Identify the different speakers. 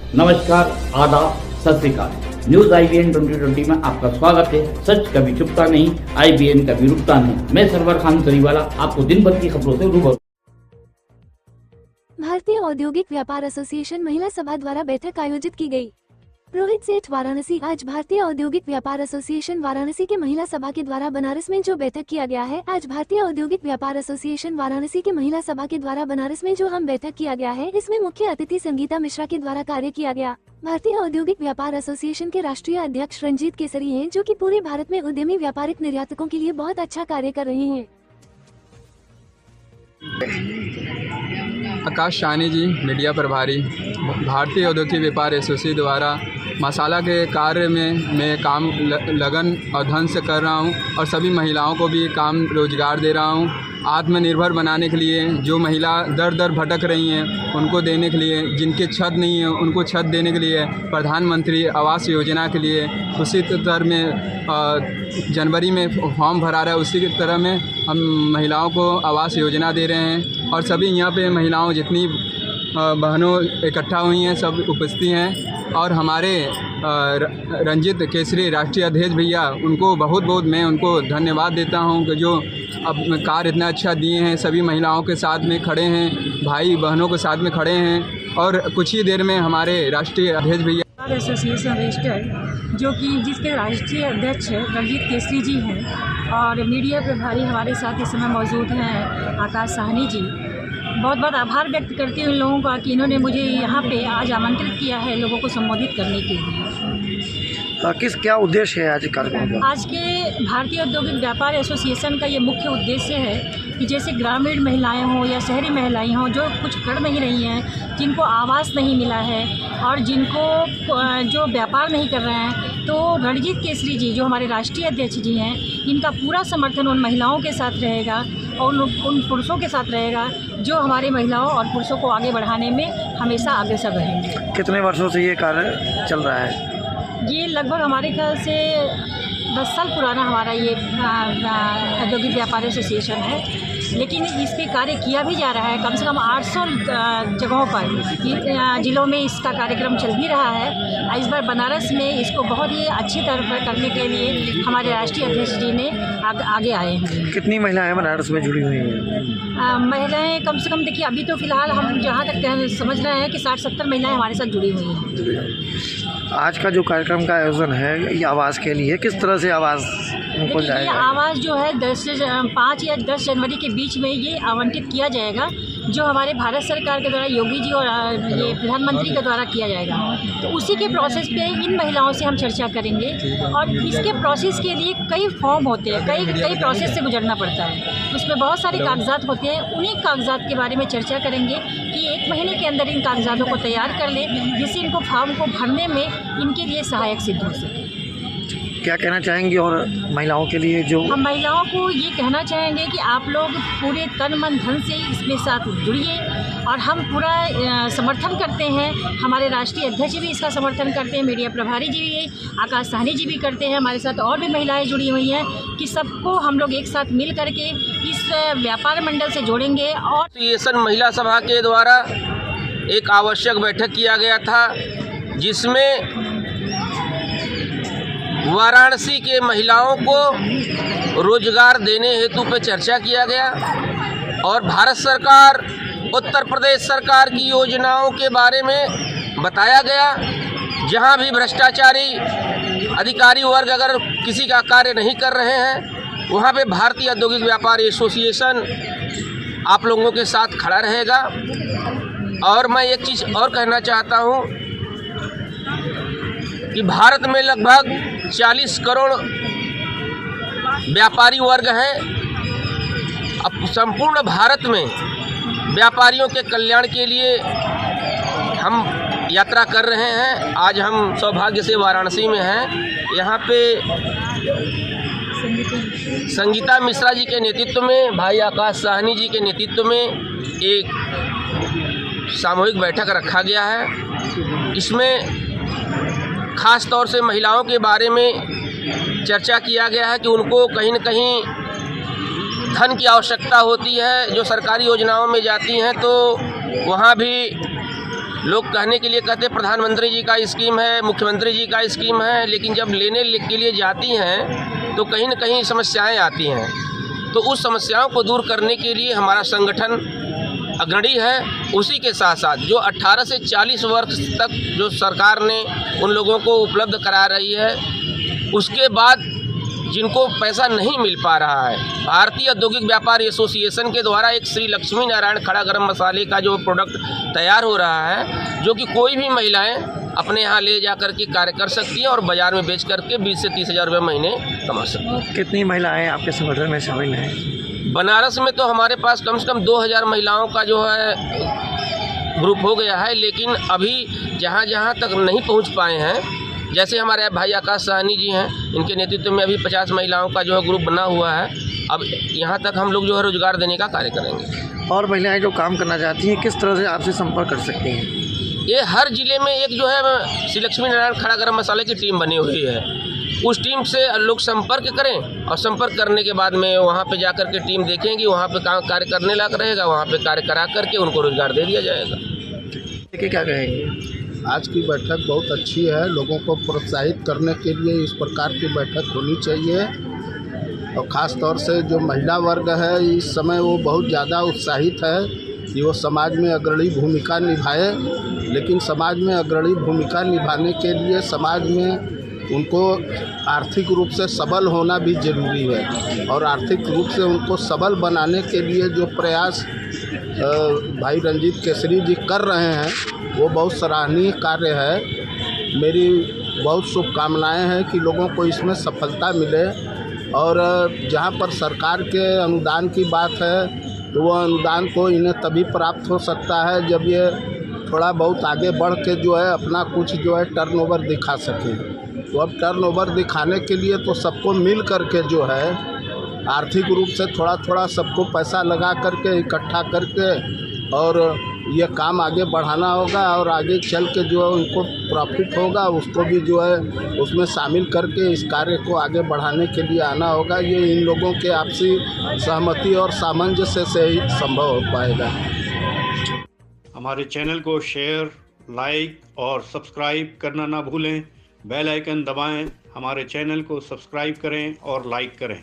Speaker 1: नमस्कार, आदाब, सत श्री अकाल। न्यूज IBN 2020 में आपका स्वागत है। सच कभी छुपता नहीं, IBN कभी रुकता नहीं। मैं सरवर खान सरीवाला आपको दिन भर की खबरों से रूबरू।
Speaker 2: भारतीय औद्योगिक व्यापार एसोसिएशन महिला सभा द्वारा बैठक आयोजित की गई। रोहित सेठ, वाराणसी। आज भारतीय औद्योगिक व्यापार एसोसिएशन वाराणसी के महिला सभा के द्वारा बनारस में जो बैठक किया गया है। आज भारतीय औद्योगिक व्यापार एसोसिएशन वाराणसी के महिला सभा के द्वारा बनारस में जो हम बैठक किया गया है, इसमें मुख्य अतिथि संगीता मिश्रा के द्वारा कार्य किया गया। भारतीय औद्योगिक व्यापार एसोसिएशन के राष्ट्रीय अध्यक्ष रंजीत केसरी हैं, जो कि पूरे भारत में उद्यमी व्यापारिक निर्यातकों के लिए बहुत अच्छा कार्य कर रहे हैं।
Speaker 3: आकाश साहनी जी, मीडिया प्रभारी। भारतीय औद्योगिक व्यापार एसोसिएशन द्वारा मसाला के कार्य में मैं काम लगन और धन से कर रहा हूं और सभी महिलाओं को भी काम रोजगार दे रहा हूं। आत्मनिर्भर बनाने के लिए जो महिला दर दर भटक रही हैं उनको देने के लिए, जिनके छत नहीं है उनको छत देने के लिए प्रधानमंत्री आवास योजना के लिए उसी तरह में जनवरी में फॉर्म भरा रहा है, उसी की तरह में हम महिलाओं को आवास योजना दे रहे हैं। और सभी यहाँ पे महिलाओं जितनी बहनों इकट्ठा हुई हैं सब उपस्थित हैं। और हमारे रंजीत केसरी राष्ट्रीय अध्यक्ष भैया, उनको बहुत बहुत मैं उनको धन्यवाद देता हूं कि जो अब कार्य इतना अच्छा दिए हैं। सभी महिलाओं के साथ में खड़े हैं, भाई बहनों के साथ में खड़े हैं। और कुछ ही देर में हमारे राष्ट्रीय अध्यक्ष भैया
Speaker 4: एसोसिएशन रजिस्टर्ड, जो कि जिसके राष्ट्रीय अध्यक्ष रंजीत केसरी जी हैं, और मीडिया प्रभारी हमारे साथ इस समय मौजूद हैं आकाश साहनी जी। बहुत बहुत आभार व्यक्त करती हूँ इन लोगों का कि इन्होंने मुझे यहाँ पे आज आमंत्रित किया है लोगों को संबोधित करने के लिए।
Speaker 5: क्या उद्देश्य है आज कार्यक्रम का?
Speaker 4: आज के भारतीय औद्योगिक व्यापार एसोसिएशन का ये मुख्य उद्देश्य है कि जैसे ग्रामीण महिलाएं हों या शहरी महिलाएं हों जो कुछ कर नहीं रही हैं, जिनको आवास नहीं मिला है और जिनको जो व्यापार नहीं कर रहे हैं, तो रणजीत केसरी जी जो हमारे राष्ट्रीय अध्यक्ष जी हैं, इनका पूरा समर्थन उन महिलाओं के साथ रहेगा और उन पुरुषों के साथ रहेगा जो हमारी महिलाओं और पुरुषों को आगे बढ़ाने में हमेशा अग्रसर रहेंगे।
Speaker 5: कितने वर्षों से ये कार्य चल रहा है?
Speaker 4: ये लगभग हमारे ख्याल से 10 साल पुराना हमारा ये औद्योगिक व्यापार एसोसिएशन है, लेकिन इस पे कार्य किया भी जा रहा है। कम से कम 800 जगहों पर ज़िलों में इसका कार्यक्रम चल भी रहा है। इस बार बनारस में इसको बहुत ही अच्छी तरह करने के लिए हमारे राष्ट्रीय अध्यक्ष जी ने आगे आए हैं।
Speaker 5: कितनी महिलाएं बनारस में जुड़ी हुई हैं?
Speaker 4: महिलाएं कम से कम देखिए, अभी तो फ़िलहाल हम जहाँ तक समझ रहे हैं कि 60-70 महिलाएं हमारे साथ जुड़ी हुई हैं।
Speaker 5: आज का जो कार्यक्रम का आयोजन है ये आवास के लिए, किस तरह से आवास उनको जाएगा?
Speaker 4: ये आवास जो है 5 या 10 जनवरी के बीच में ये आवंटित किया जाएगा, जो हमारे भारत सरकार के द्वारा योगी जी और ये प्रधानमंत्री के द्वारा किया जाएगा। तो उसी के प्रोसेस पे इन महिलाओं से हम चर्चा करेंगे और इसके प्रोसेस के लिए कई फॉर्म होते हैं, कई प्रोसेस से गुजरना पड़ता है। उसमें बहुत सारे कागजात होते हैं। उन्हीं कागजात के बारे में चर्चा करेंगे कि 1 महीने के अंदर इन कागजातों को तैयार कर लें, जिससे इनको फॉर्म को भरने में इनके लिए सहायक सिद्ध हो सके।
Speaker 5: क्या कहना चाहेंगे और महिलाओं के लिए? जो
Speaker 4: हम महिलाओं को ये कहना चाहेंगे कि आप लोग पूरे तन मन धन से इसमें साथ जुड़िए और हम पूरा समर्थन करते हैं। हमारे राष्ट्रीय अध्यक्ष भी इसका समर्थन करते हैं, मीडिया प्रभारी जी भी, आकाश साहनी जी भी करते हैं। हमारे साथ और भी महिलाएं जुड़ी हुई हैं कि सबको हम लोग एक साथ मिल करके इस व्यापार मंडल से जोड़ेंगे। और
Speaker 6: एसोसिएशन महिला सभा के द्वारा एक आवश्यक बैठक किया गया था, जिसमें वाराणसी के महिलाओं को रोजगार देने हेतु पे चर्चा किया गया और भारत सरकार, उत्तर प्रदेश सरकार की योजनाओं के बारे में बताया गया। जहां भी भ्रष्टाचारी अधिकारी वर्ग अगर किसी का कार्य नहीं कर रहे हैं, वहां पे भारतीय औद्योगिक व्यापार एसोसिएशन आप लोगों के साथ खड़ा रहेगा। और मैं एक चीज़ और कहना चाहता हूं कि भारत में लगभग 40 करोड़ व्यापारी वर्ग हैं। अब संपूर्ण भारत में व्यापारियों के कल्याण के लिए हम यात्रा कर रहे हैं। आज हम सौभाग्य से वाराणसी में हैं। यहाँ पे संगीता मिश्रा जी के नेतृत्व में, भाई आकाश साहनी जी के नेतृत्व में एक सामूहिक बैठक रखा गया है। इसमें खास तौर से महिलाओं के बारे में चर्चा किया गया है कि उनको कहीं न कहीं धन की आवश्यकता होती है। जो सरकारी योजनाओं में जाती हैं तो वहाँ भी लोग कहने के लिए कहते प्रधानमंत्री जी का स्कीम है, मुख्यमंत्री जी का स्कीम है, लेकिन जब लेने के लिए जाती हैं तो कहीं न कहीं समस्याएं आती हैं। तो उस समस्याओं को दूर करने के लिए हमारा संगठन अग्रणी है। उसी के साथ साथ जो 18 से 40 वर्ष तक जो सरकार ने उन लोगों को उपलब्ध करा रही है, उसके बाद जिनको पैसा नहीं मिल पा रहा है, भारतीय औद्योगिक व्यापार एसोसिएशन के द्वारा एक श्री लक्ष्मी नारायण खड़ा गरम मसाले का जो प्रोडक्ट तैयार हो रहा है, जो कि कोई भी महिलाएं अपने यहाँ ले जा कर के कार्य कर सकती हैं और बाज़ार में बेच करके 20 से 30 हज़ार रुपये महीने कमा सकती हैं।
Speaker 5: कितनी महिलाएं आपके संगठन में शामिल हैं?
Speaker 6: बनारस में तो हमारे पास कम से कम 2000 महिलाओं का जो है ग्रुप हो गया है, लेकिन अभी जहाँ जहाँ तक नहीं पहुँच पाए हैं, जैसे हमारे भाई आकाश साहनी जी हैं, इनके नेतृत्व में अभी 50 महिलाओं का जो है ग्रुप बना हुआ है। अब यहाँ तक हम लोग जो है रोजगार देने का कार्य करेंगे।
Speaker 5: और महिलाएं जो काम करना चाहती हैं किस तरह से आपसे संपर्क कर सकती हैं?
Speaker 6: ये हर जिले में एक जो है श्री लक्ष्मी नारायण खड़ा गरम मसाले की टीम बनी हुई है। उस टीम से लोग संपर्क करें और संपर्क करने के बाद में वहाँ पे जाकर के टीम देखेंगी, वहाँ पे कार्य करने लायक रहेगा, वहाँ पे कार्य करा करके उनको रोजगार दे दिया जाएगा।
Speaker 5: देखिए क्या कहेंगे?
Speaker 7: आज की बैठक बहुत अच्छी है। लोगों को प्रोत्साहित करने के लिए इस प्रकार की बैठक होनी चाहिए और ख़ास तौर से जो महिला वर्ग है इस समय वो बहुत ज़्यादा उत्साहित है कि वो समाज में अग्रणी भूमिका निभाए। लेकिन समाज में अग्रणी भूमिका निभाने के लिए समाज में उनको आर्थिक रूप से सबल होना भी ज़रूरी है और आर्थिक रूप से उनको सबल बनाने के लिए जो प्रयास भाई रंजीत केसरी जी कर रहे हैं वो बहुत सराहनीय कार्य है। मेरी बहुत शुभकामनाएं हैं कि लोगों को इसमें सफलता मिले और जहां पर सरकार के अनुदान की बात है तो वो अनुदान को इन्हें तभी प्राप्त हो सकता है जब ये थोड़ा बहुत आगे बढ़ के जो है अपना कुछ जो है टर्नओवर दिखा सकें। तो अब टर्नओवर दिखाने के लिए तो सबको मिल करके जो है आर्थिक रूप से थोड़ा थोड़ा सबको पैसा लगा करके इकट्ठा करके और ये काम आगे बढ़ाना होगा और आगे चल के जो है उनको प्रॉफिट होगा उसको भी जो है उसमें शामिल करके इस कार्य को आगे बढ़ाने के लिए आना होगा। ये इन लोगों के आपसी सहमति और सामंजस्य से ही संभव हो पाएगा।
Speaker 8: हमारे चैनल को शेयर, लाइक और सब्सक्राइब करना ना भूलें। बेल आइकन दबाएं, हमारे चैनल को सब्सक्राइब करें और लाइक करें।